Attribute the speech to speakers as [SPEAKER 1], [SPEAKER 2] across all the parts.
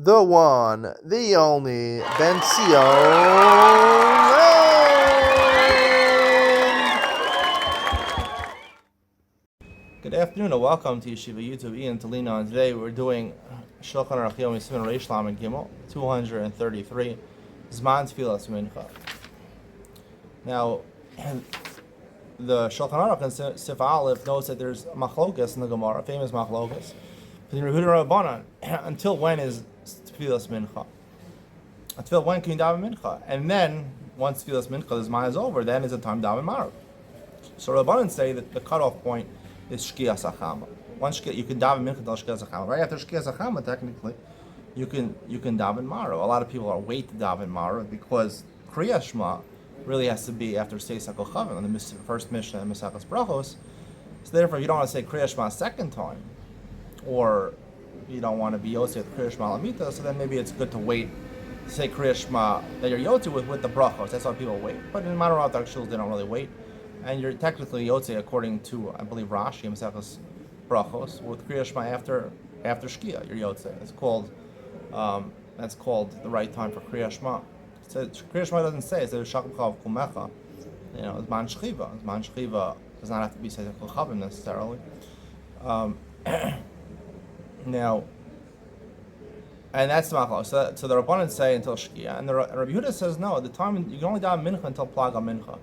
[SPEAKER 1] the one, the only, Ben Sion. Good afternoon and welcome to Yeshiva YouTube. Iyun to Lean On. Today we're doing Shulchan Aruch Yom Yisrael Reish Lamed Gimel 233 Zman Tfilas Mincha. Now, the Shulchan Aruch in Sif Aleph knows that there's machlokas in the Gemara, famous machlokas. Until when is Tfilas Mincha? Until when can you daven Mincha? And then once Tfilas Mincha, the Zman is over, then is the time daven Marav. So Rabbanan say that the cutoff point is Shkias Achama. Once you can daven Mincha until Shkias Achama. Right after Shkias Achama, technically, you can daven Marav. A lot of people are wait to daven Marav because Kriya Shema really has to be after Seis HaKochavim on the first Mishnah and Mesachas Brachos. So therefore, you don't want to say Kriya Shema a second time, or you don't want to be Yotze with Kriya Shema Lamita, so then maybe it's good to wait to say Kriya Shema that you're Yotze with the Brachos. That's why people wait. But in modern Orthodox shuls, they don't really wait. And you're technically Yotze according to, I believe, Rashi and Mesachas Brachos, with Kriya Shema after Shkia, you're Yotze. It's called, that's called the right time for Kriya Shema. It says, Kriya Shema doesn't say, it says Shakchav Kumecha. You know, Zman Shchiva. Zman Shchiva does not have to be Seis HaKochavim necessarily. Now, and that's the machlok. So the Rabbanan say until Shkia, and the Rabbi Yehuda says no. At the time you can only daven Mincha until Plaga Mincha.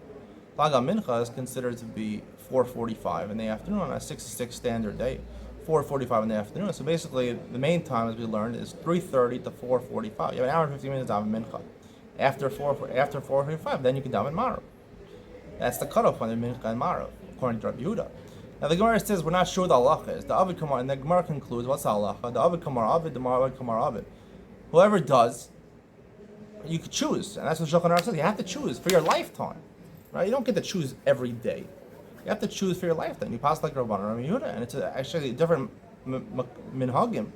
[SPEAKER 1] Plaga Mincha is considered to be 4:45 in the afternoon on a 6 standard day. 4:45 in the afternoon. So basically, the main time, as we learned, is 3:30 to 4:45. You have an hour and 15 minutes to daven Mincha. After 4:45, then you can daven Marav. That's the cutoff on the Mincha and Marav, according to Rabbi Yehuda. Now the Gemara says we're not sure what the halacha is. The Avid Kamar, and the Gemara concludes, what's the halacha? The Avid Kamar Avid, the Avid Kamar Avid. Whoever does, you could choose, and that's what Shulchan Aruch says. You have to choose for your lifetime, right? You don't get to choose every day. You have to choose for your lifetime. You pass like Rabbanan Rabbi Yehuda, and it's actually a different minhagim.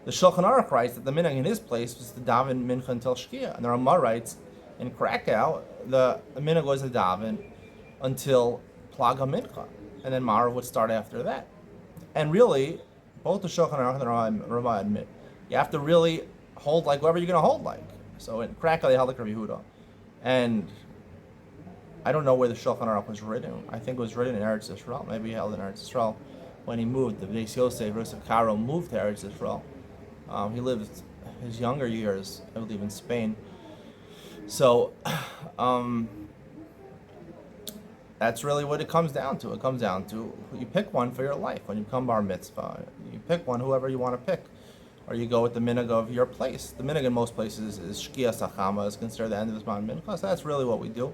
[SPEAKER 1] The Shulchan Aruch writes that the minhag in his place was to daven mincha until Shkia, and the Ramah writes in Krakow the minhag was to daven until Plaga Mincha. And then Marav would start after that. And really, both the Shulchan Aruch and the Ramah admit, you have to really hold like whoever you're going to hold like. So in Krakow, they held like Rabbi Yehuda. And I don't know where the Shulchan Aruch was written. I think it was written in Eretz Yisrael. Maybe he held in Eretz Yisrael when he moved. The Beis Yosef, Yosef Karo, moved to Eretz Yisrael. He lived his younger years, I believe, in Spain. So, that's really what it comes down to. It comes down to you pick one for your life. When you come bar mitzvah, you pick one, whoever you want to pick, or you go with the minhag of your place. The minhag in most places is Shkia Sachama, is considered the end of Zman Mincha. So that's really what we do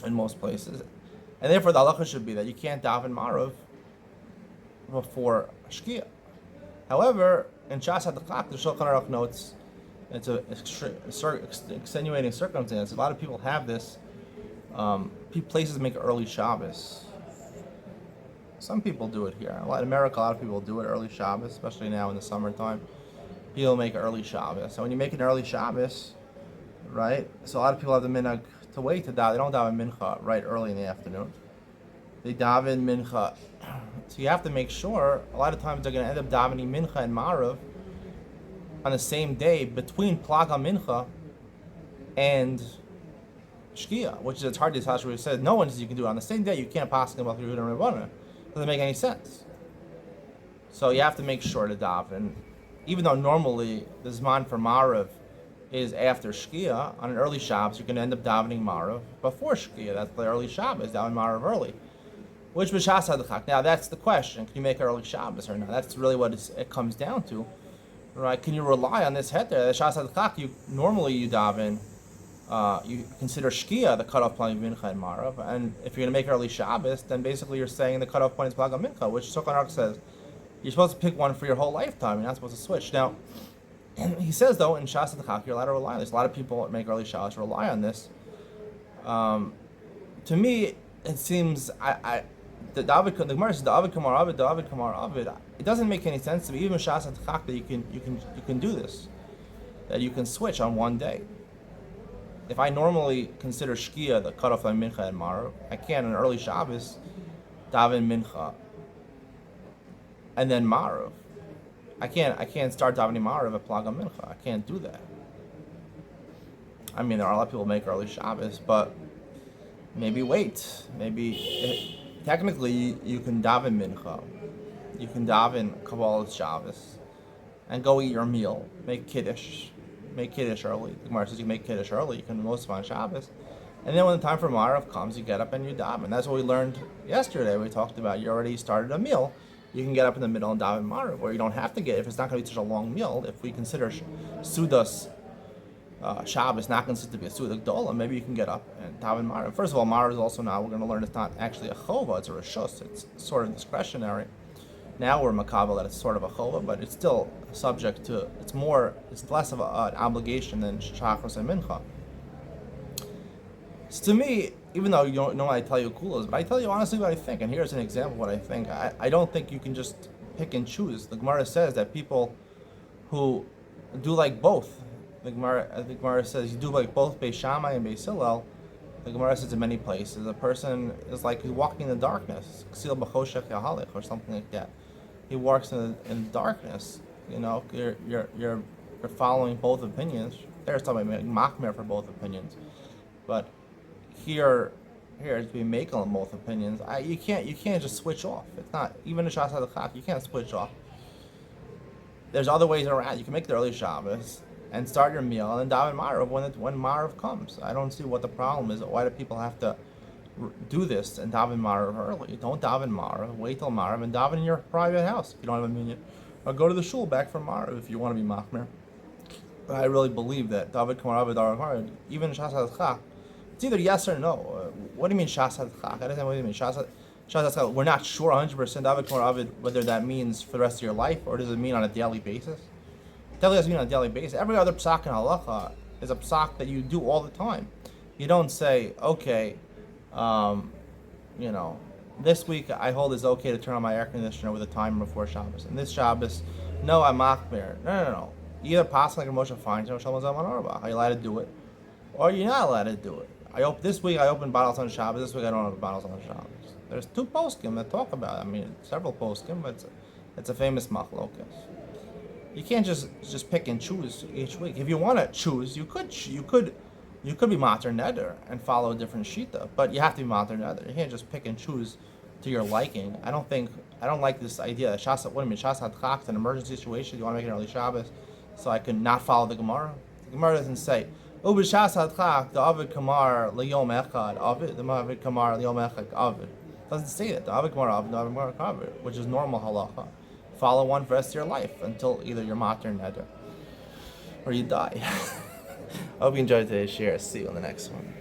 [SPEAKER 1] in most places, and therefore the halacha should be that you can't daven Marav before Shkia. However, in Shas HaDachak, the Shulchan Aruch notes it's a extenuating circumstance. A lot of people have this. Places make early Shabbos. Some people do it here. In America, a lot of people do it early Shabbos, especially now in the summertime. People make early Shabbos. So when you make an early Shabbos, right? So a lot of people have the minhag to wait to daven. They don't daven mincha right early in the afternoon. They daven mincha. So you have to make sure. A lot of times they're going to end up davening mincha and marav on the same day between plaga mincha and Shkia, which is it's hard to tell. We said no one says you can do it on the same day. You can't pass them about the Yehuda and Rabbanan. Doesn't make any sense. So you have to make sure to daven, even though normally the zman for Marav is after Shkia. On an early Shabbos, you're going to end up davening Marav before Shkia. That's the early Shabbos, davening Marav early. Which b'shas hadachak. Now that's the question: can you make early Shabbos or not? That's really what it comes down to, right? Can you rely on this heter? The shas hadachak, you daven. You consider Shkia the cutoff point of Mincha and Marav, and if you're going to make early Shabbos, then basically you're saying the cutoff point is Plaga Mincha, which Shulchan Aruch says you're supposed to pick one for your whole lifetime. You're not supposed to switch. Now, he says though in Shas HaDachak you're allowed to rely on this. A lot of people that make early Shabbos rely on this. To me, it seems the Gemara says the Avid Kamar Avid. It doesn't make any sense to me, even Shas HaDachak, that you can do this, that you can switch on one day. If I normally consider Shkia the cutoff on Mincha and Marav, I can on early Shabbos daven Mincha and then Marav. I can't start davening Ma'ariv at Plaga Mincha. I can't do that. I mean, there are a lot of people who make early Shabbos, but maybe wait. Technically, you can daven Mincha. You can daven Kabbalah Shabbos and go eat your meal. Make Kiddush. Make Kiddush early. The Gemara says you make Kiddush early. You can most of on Shabbos. And then when the time for Ma'ariv comes, you get up and you daven. That's what we learned yesterday. We talked about you already started a meal. You can get up in the middle and daven Ma'ariv, or you don't have to get, if it's not going to be such a long meal. If we consider Sudas Shabbos not considered to be a Suda Gdola, maybe you can get up and daven Ma'ariv. First of all, Ma'ariv is also now, we're going to learn it's not actually a chova, it's a reshus. It's sort of discretionary. Now we're makabel that it's sort of a chova, but it's still subject to, it's less of an obligation than Shachris and Mincha. So to me, even though you don't know what I tell you kulas, but I tell you honestly what I think, and here's an example of what I think. I don't think you can just pick and choose. The Gemara says that people who do like both, the Gemara says you do like both Beis Shammai and Beis Hillel. The Gemara says in many places, a person is like he's walking in the darkness, Ksil b'choshech yahalech, or something like that. He walks in darkness. You know, you're following both opinions. There's somebody machmer for both opinions, but here it's being makel on both opinions. You can't just switch off. It's not even a Shas HaDachak. You can't switch off. There's other ways around. You can make the early Shabbos and start your meal and daven Ma'ariv when Ma'ariv comes. I don't see what the problem is. Why do people have to do this and daven Ma'ariv early? Don't daven Ma'ariv. Wait till Ma'ariv and daven in your private house if you don't have a minyan, or go to the shul back from Ma'ariv if you want to be machmer. But I really believe that David Kamarav David even Shas HaDachak. It's either yes or no. What do you mean Shas HaDachak? I don't know what you mean Shas HaDachak. We're not sure 100% David Kamarav whether that means for the rest of your life or does it mean on a daily basis. It definitely doesn't mean on a daily basis. Every other psak in halacha is a psak that you do all the time. You don't say, okay, this week I hold it's okay to turn on my air conditioner with a timer before Shabbos. And this Shabbos, no, I'm machmir. No. Either Pasach like Moshe Feinstein or Shalom Zaman Arba. Are you allowed to do it? Or you're not allowed to do it. This week I opened bottles on Shabbos. This week I don't open bottles on Shabbos. There's two poskim that talk about it. I mean, several poskim, but it's a famous machlokas. You can't just pick and choose each week. If you want to choose, you could be mater neder and follow a different shita, but you have to be mater neder. You can't just pick and choose to your liking. I don't like this idea that Shas HaDachak, an emergency situation. You want to make an early Shabbos, so I can not follow the Gemara. The Gemara doesn't say Ubishas HaDachak the Avid Kamar Liyom Echad Avid the Avid Kamar Liyom Echad Avid. Doesn't say that. The Avid Kamar Avid the Avid Kamar Avid, which is normal halacha. Follow one for the rest of your life until either you're mater neder or you die. I hope you enjoyed today's share. See you on the next one.